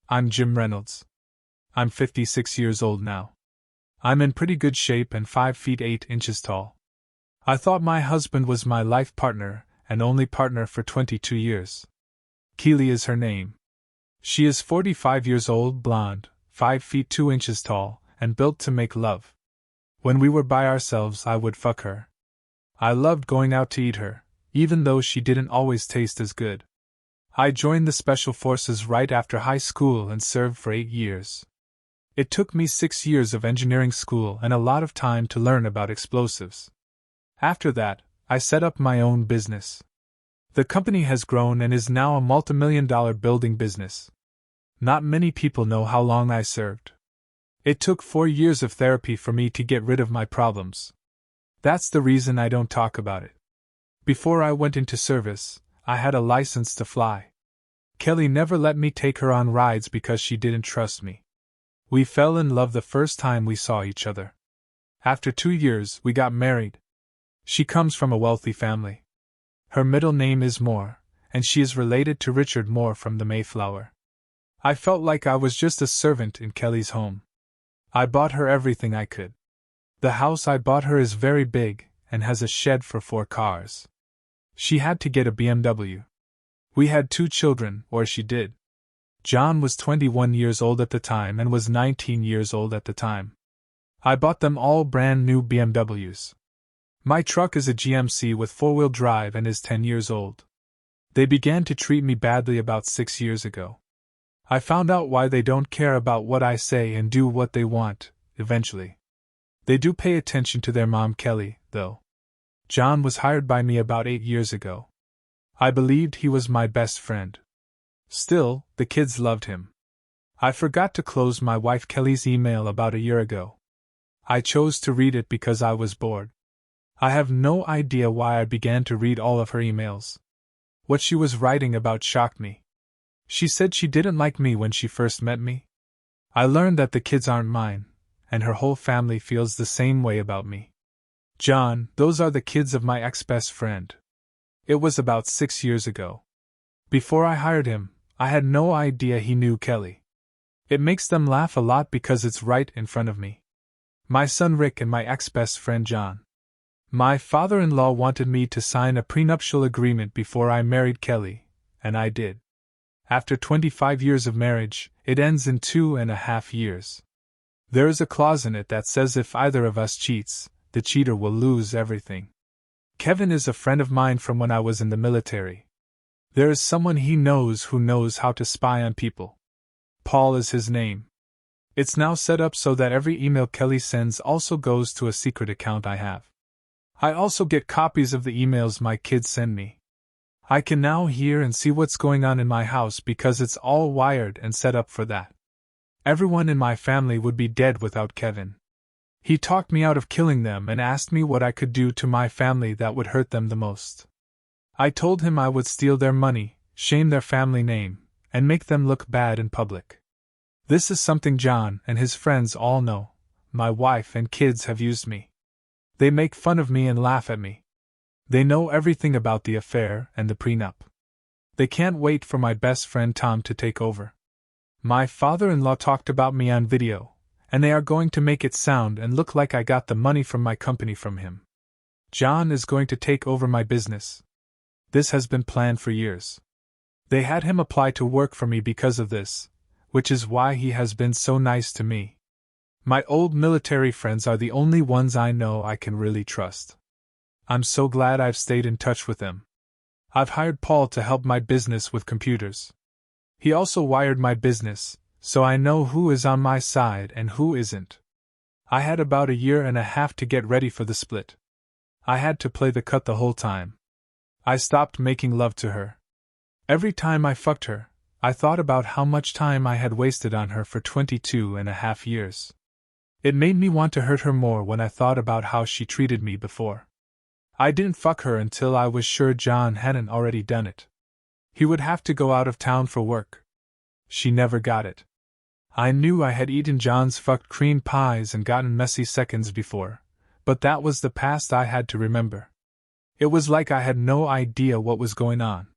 I'm Jim Reynolds. I'm 56 years old now. I'm in pretty good shape and 5 feet 8 inches tall. I thought my husband was my life partner and only partner for 22 years. Keely is her name. She is 45 years old, blonde, 5 feet 2 inches tall, and built to make love. When we were by ourselves, I would fuck her. I loved going out to eat her, even though she didn't always taste as good. I joined the Special Forces right after high school and served for 8 years. It took me 6 years of engineering school and a lot of time to learn about explosives. After that, I set up my own business. The company has grown and is now a multi-million-dollar building business. Not many people know how long I served. It took 4 years of therapy for me to get rid of my problems. That's the reason I don't talk about it. Before I went into service, I had a license to fly. Kelly never let me take her on rides because she didn't trust me. We fell in love the first time we saw each other. After 2 years, we got married. She comes from a wealthy family. Her middle name is Moore, and she is related to Richard Moore from the Mayflower. I felt like I was just a servant in Kelly's home. I bought her everything I could. The house I bought her is very big and has a shed for 4 cars. She had to get a BMW. We had 2 children, or she did. John was 21 years old at the time and was 19 years old at the time. I bought them all brand new BMWs. My truck is a GMC with 4-wheel drive and is 10 years old. They began to treat me badly about 6 years ago. I found out why they don't care about what I say and do what they want, eventually. They do pay attention to their mom Kelly, though. John was hired by me about 8 years ago. I believed he was my best friend. Still, the kids loved him. I forgot to close my wife Kelly's email about a year ago. I chose to read it because I was bored. I have no idea why I began to read all of her emails. What she was writing about shocked me. She said she didn't like me when she first met me. I learned that the kids aren't mine, and her whole family feels the same way about me. John, those are the kids of my ex-best friend. It was about 6 years ago. Before I hired him, I had no idea he knew Kelly. It makes them laugh a lot because it's right in front of me. My son Rick and my ex-best friend John. My father-in-law wanted me to sign a prenuptial agreement before I married Kelly, and I did. After 25 years of marriage, it ends in 2.5 years. There is a clause in it that says if either of us cheats, the cheater will lose everything. Kevin is a friend of mine from when I was in the military. There is someone he knows who knows how to spy on people. Paul is his name. It's now set up so that every email Kelly sends also goes to a secret account I have. I also get copies of the emails my kids send me. I can now hear and see what's going on in my house because it's all wired and set up for that. Everyone in my family would be dead without Kevin. He talked me out of killing them and asked me what I could do to my family that would hurt them the most. I told him I would steal their money, shame their family name, and make them look bad in public. This is something John and his friends all know. My wife and kids have used me. They make fun of me and laugh at me. They know everything about the affair and the prenup. They can't wait for my best friend Tom to take over. My father-in-law talked about me on video, and they are going to make it sound and look like I got the money from my company from him. John is going to take over my business. This has been planned for years. They had him apply to work for me because of this, which is why he has been so nice to me. My old military friends are the only ones I know I can really trust. I'm so glad I've stayed in touch with them. I've hired Paul to help my business with computers. He also wired my business, so I know who is on my side and who isn't. I had about 1.5 years to get ready for the split. I had to play the cut the whole time. I stopped making love to her. Every time I fucked her, I thought about how much time I had wasted on her for 22.5 years. It made me want to hurt her more when I thought about how she treated me before. I didn't fuck her until I was sure John hadn't already done it. He would have to go out of town for work. She never got it. I knew I had eaten John's fucked cream pies and gotten messy seconds before, but that was the past I had to remember. It was like I had no idea what was going on.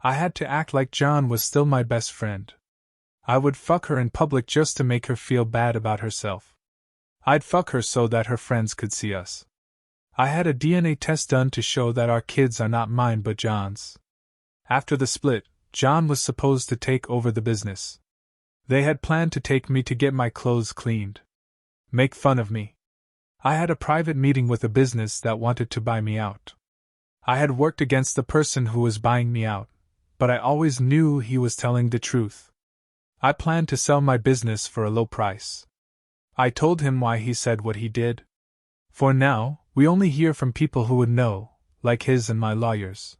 I had to act like John was still my best friend. I would fuck her in public just to make her feel bad about herself. I'd fuck her so that her friends could see us. I had a DNA test done to show that our kids are not mine but John's. After the split, John was supposed to take over the business. They had planned to take me to get my clothes cleaned. Make fun of me. I had a private meeting with a business that wanted to buy me out. I had worked against the person who was buying me out, but I always knew he was telling the truth. I planned to sell my business for a low price. I told him why he said what he did. For now, we only hear from people who would know, like his and my lawyers.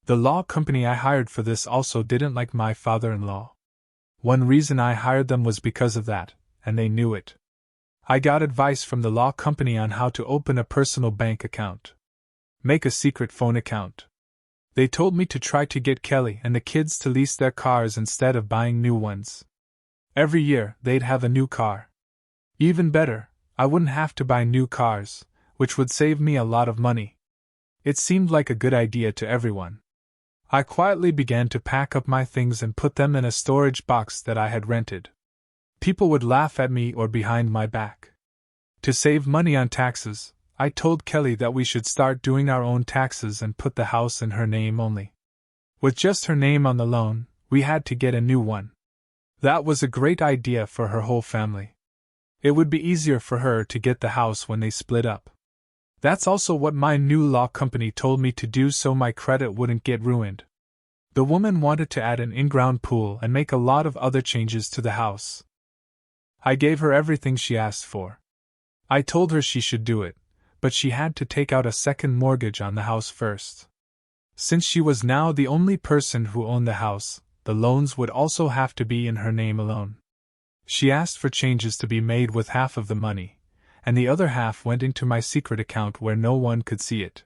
The law company I hired for this also didn't like my father-in-law. One reason I hired them was because of that, and they knew it. I got advice from the law company on how to open a personal bank account. Make a secret phone account. They told me to try to get Kelly and the kids to lease their cars instead of buying new ones. Every year, they'd have a new car. Even better, I wouldn't have to buy new cars, which would save me a lot of money. It seemed like a good idea to everyone. I quietly began to pack up my things and put them in a storage box that I had rented. People would laugh at me or behind my back. To save money on taxes, I told Kelly that we should start doing our own taxes and put the house in her name only. With just her name on the loan, we had to get a new one. That was a great idea for her whole family. It would be easier for her to get the house when they split up. That's also what my new law company told me to do so my credit wouldn't get ruined. The woman wanted to add an in-ground pool and make a lot of other changes to the house. I gave her everything she asked for. I told her she should do it, but she had to take out a second mortgage on the house first. Since she was now the only person who owned the house, the loans would also have to be in her name alone. She asked for changes to be made with half of the money, and the other half went into my secret account where no one could see it.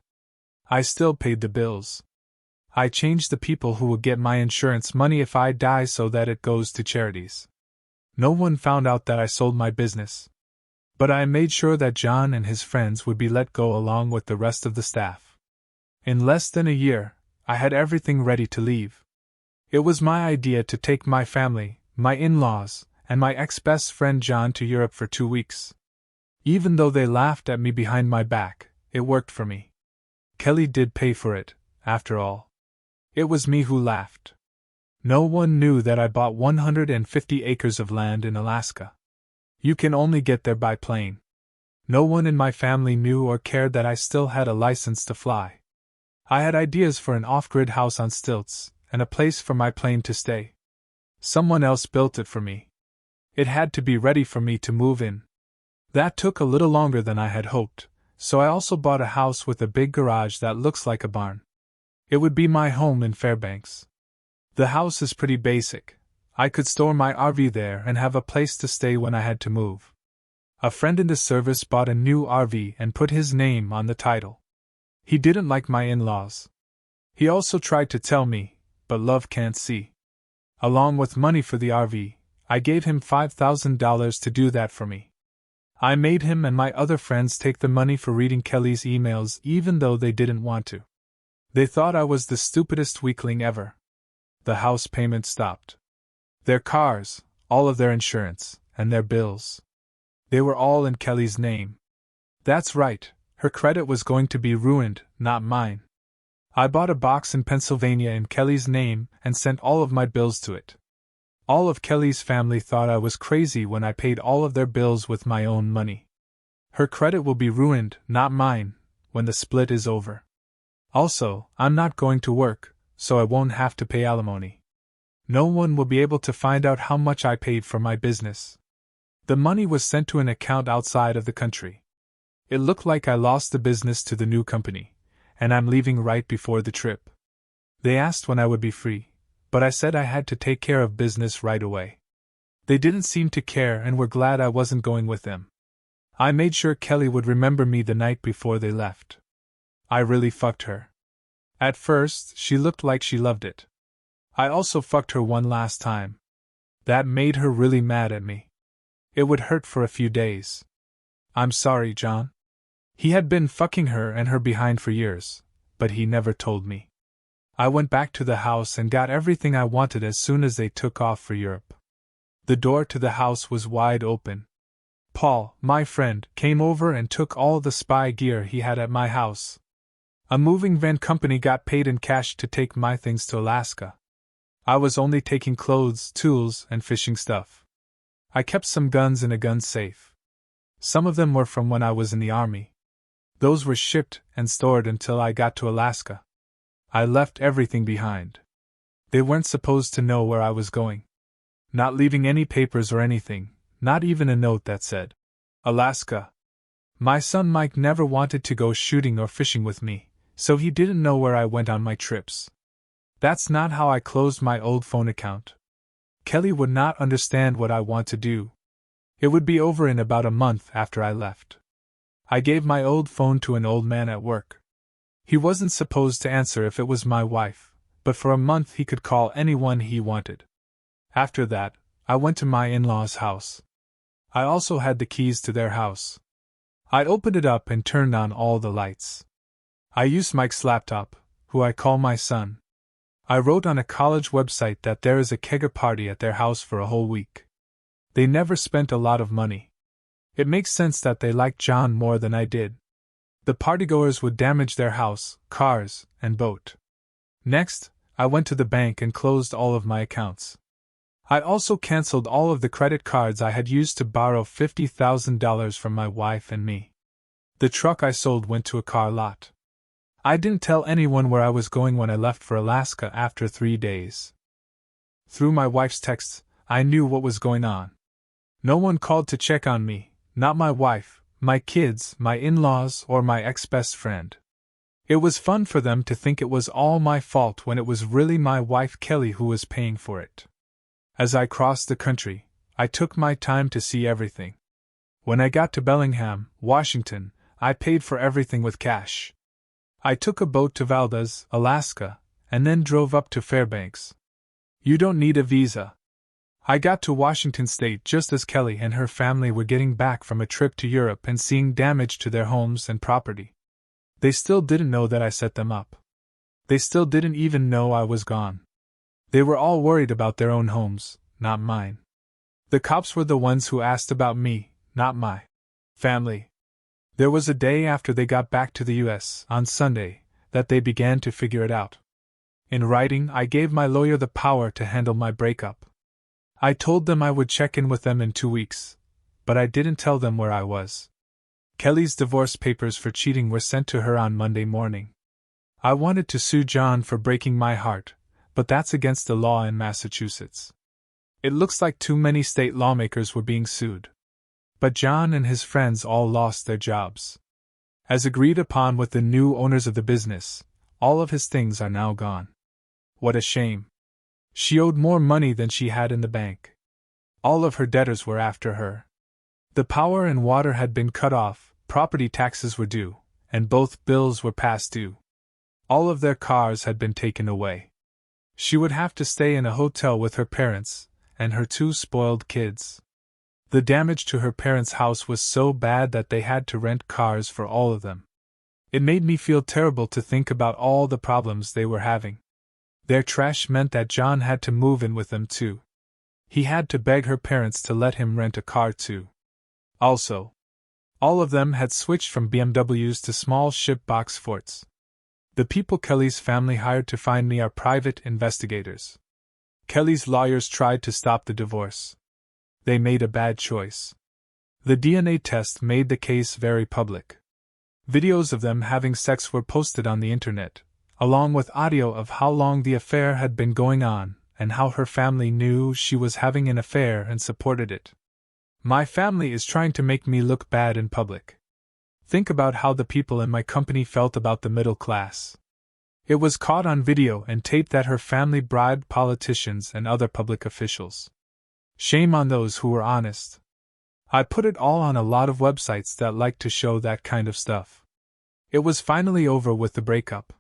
I still paid the bills. I changed the people who would get my insurance money if I die so that it goes to charities. No one found out that I sold my business. But I made sure that John and his friends would be let go along with the rest of the staff. In less than a year, I had everything ready to leave. It was my idea to take my family, my in-laws, and my ex-best friend John to Europe for 2 weeks. Even though they laughed at me behind my back, it worked for me. Kelly did pay for it, after all. It was me who laughed. No one knew that I bought 150 acres of land in Alaska. You can only get there by plane. No one in my family knew or cared that I still had a license to fly. I had ideas for an off-grid house on stilts, and a place for my plane to stay. Someone else built it for me. It had to be ready for me to move in. That took a little longer than I had hoped, so I also bought a house with a big garage that looks like a barn. It would be my home in Fairbanks. The house is pretty basic. I could store my RV there and have a place to stay when I had to move. A friend in the service bought a new RV and put his name on the title. He didn't like my in-laws. He also tried to tell me, but love can't see. Along with money for the RV, I gave him $5,000 to do that for me. I made him and my other friends take the money for reading Kelly's emails even though they didn't want to. They thought I was the stupidest weakling ever. The house payment stopped. Their cars, all of their insurance, and their bills. They were all in Kelly's name. That's right, her credit was going to be ruined, not mine. I bought a box in Pennsylvania in Kelly's name and sent all of my bills to it. All of Kelly's family thought I was crazy when I paid all of their bills with my own money. Her credit will be ruined, not mine, when the split is over. Also, I'm not going to work, so I won't have to pay alimony. No one will be able to find out how much I paid for my business. The money was sent to an account outside of the country. It looked like I lost the business to the new company, and I'm leaving right before the trip. They asked when I would be free, but I said I had to take care of business right away. They didn't seem to care and were glad I wasn't going with them. I made sure Kelly would remember me the night before they left. I really fucked her. At first, she looked like she loved it. I also fucked her one last time. That made her really mad at me. It would hurt for a few days. I'm sorry, John. He had been fucking her and her behind for years, but he never told me. I went back to the house and got everything I wanted as soon as they took off for Europe. The door to the house was wide open. Paul, my friend, came over and took all the spy gear he had at my house. A moving van company got paid in cash to take my things to Alaska. I was only taking clothes, tools, and fishing stuff. I kept some guns in a gun safe. Some of them were from when I was in the army. Those were shipped and stored until I got to Alaska. I left everything behind. They weren't supposed to know where I was going. Not leaving any papers or anything, not even a note that said, Alaska. My son Mike never wanted to go shooting or fishing with me, so he didn't know where I went on my trips. That's not how I closed my old phone account. Kelly would not understand what I want to do. It would be over in about a month after I left. I gave my old phone to an old man at work. He wasn't supposed to answer if it was my wife, but for a month he could call anyone he wanted. After that, I went to my in-laws' house. I also had the keys to their house. I opened it up and turned on all the lights. I used Mike's laptop, who I call my son. I wrote on a college website that there is a kegger party at their house for a whole week. They never spent a lot of money. It makes sense that they liked John more than I did. The partygoers would damage their house, cars, and boat. Next, I went to the bank and closed all of my accounts. I also canceled all of the credit cards I had used to borrow $50,000 from my wife and me. The truck I sold went to a car lot. I didn't tell anyone where I was going when I left for Alaska after 3 days. Through my wife's texts, I knew what was going on. No one called to check on me, not my wife, my kids, my in-laws, or my ex-best friend. It was fun for them to think it was all my fault when it was really my wife Kelly who was paying for it. As I crossed the country, I took my time to see everything. When I got to Bellingham, Washington, I paid for everything with cash. I took a boat to Valdez, Alaska, and then drove up to Fairbanks. You don't need a visa. I got to Washington State just as Kelly and her family were getting back from a trip to Europe and seeing damage to their homes and property. They still didn't know that I set them up. They still didn't even know I was gone. They were all worried about their own homes, not mine. The cops were the ones who asked about me, not my family. There was a day after they got back to the U.S., on Sunday, that they began to figure it out. In writing, I gave my lawyer the power to handle my breakup. I told them I would check in with them in 2 weeks, but I didn't tell them where I was. Kelly's divorce papers for cheating were sent to her on Monday morning. I wanted to sue John for breaking my heart, but that's against the law in Massachusetts. It looks like too many state lawmakers were being sued. But John and his friends all lost their jobs. As agreed upon with the new owners of the business, all of his things are now gone. What a shame. She owed more money than she had in the bank. All of her debtors were after her. The power and water had been cut off, property taxes were due, and both bills were past due. All of their cars had been taken away. She would have to stay in a hotel with her parents and her 2 spoiled kids. The damage to her parents' house was so bad that they had to rent cars for all of them. It made me feel terrible to think about all the problems they were having. Their trash meant that John had to move in with them too. He had to beg her parents to let him rent a car too. Also, all of them had switched from BMWs to small ship box Fords. The people Kelly's family hired to find me are private investigators. Kelly's lawyers tried to stop the divorce. They made a bad choice. The DNA test made the case very public. Videos of them having sex were posted on the internet, along with audio of how long the affair had been going on and how her family knew she was having an affair and supported it. My family is trying to make me look bad in public. Think about how the people in my company felt about the middle class. It was caught on video and taped that her family bribed politicians and other public officials. Shame on those who were honest. I put it all on a lot of websites that like to show that kind of stuff. It was finally over with the breakup.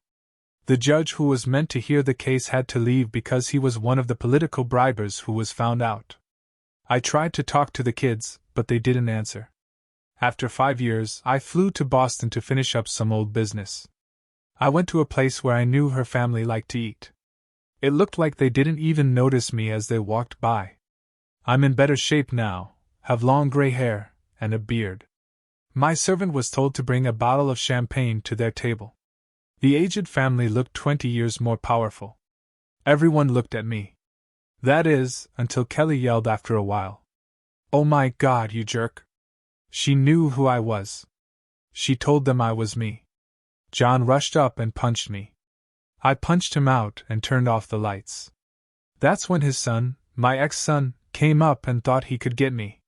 The judge who was meant to hear the case had to leave because he was one of the political bribers who was found out. I tried to talk to the kids, but they didn't answer. After 5 years, I flew to Boston to finish up some old business. I went to a place where I knew her family liked to eat. It looked like they didn't even notice me as they walked by. I'm in better shape now, have long gray hair, and a beard. My servant was told to bring a bottle of champagne to their table. The aged family looked 20 years more powerful. Everyone looked at me. That is, until Kelly yelled after a while. "Oh my God, you jerk!" She knew who I was. She told them I was me. John rushed up and punched me. I punched him out and turned off the lights. That's when his son, my ex-son, came up and thought he could get me.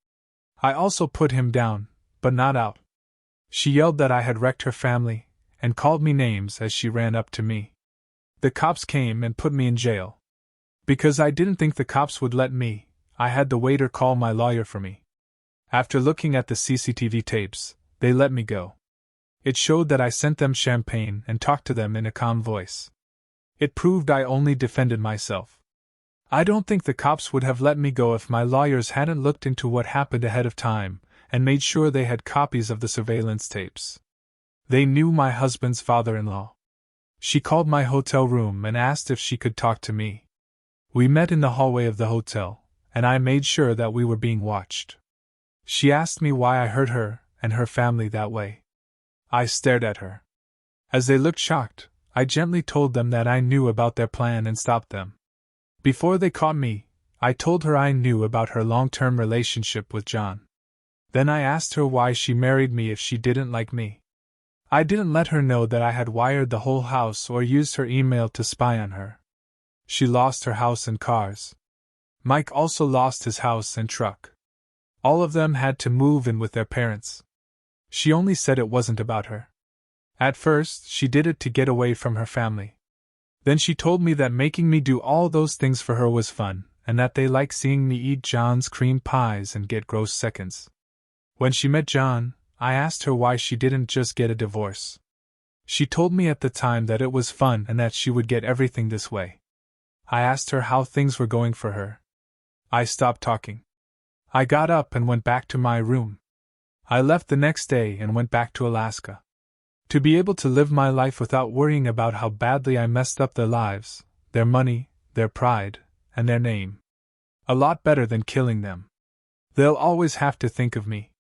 I also put him down, but not out. She yelled that I had wrecked her family, and called me names as she ran up to me. The cops came and put me in jail. Because I didn't think the cops would let me, I had the waiter call my lawyer for me. After looking at the CCTV tapes, they let me go. It showed that I sent them champagne and talked to them in a calm voice. It proved I only defended myself. I don't think the cops would have let me go if my lawyers hadn't looked into what happened ahead of time and made sure they had copies of the surveillance tapes. They knew my husband's father-in-law. She called my hotel room and asked if she could talk to me. We met in the hallway of the hotel, and I made sure that we were being watched. She asked me why I hurt her and her family that way. I stared at her. As they looked shocked, I gently told them that I knew about their plan and stopped them. Before they caught me, I told her I knew about her long-term relationship with John. Then I asked her why she married me if she didn't like me. I didn't let her know that I had wired the whole house or used her email to spy on her. She lost her house and cars. Mike also lost his house and truck. All of them had to move in with their parents. She only said it wasn't about her. At first, she did it to get away from her family. Then she told me that making me do all those things for her was fun, and that they liked seeing me eat John's cream pies and get gross seconds. When she met John, I asked her why she didn't just get a divorce. She told me at the time that it was fun and that she would get everything this way. I asked her how things were going for her. I stopped talking. I got up and went back to my room. I left the next day and went back to Alaska. To be able to live my life without worrying about how badly I messed up their lives, their money, their pride, and their name. A lot better than killing them. They'll always have to think of me.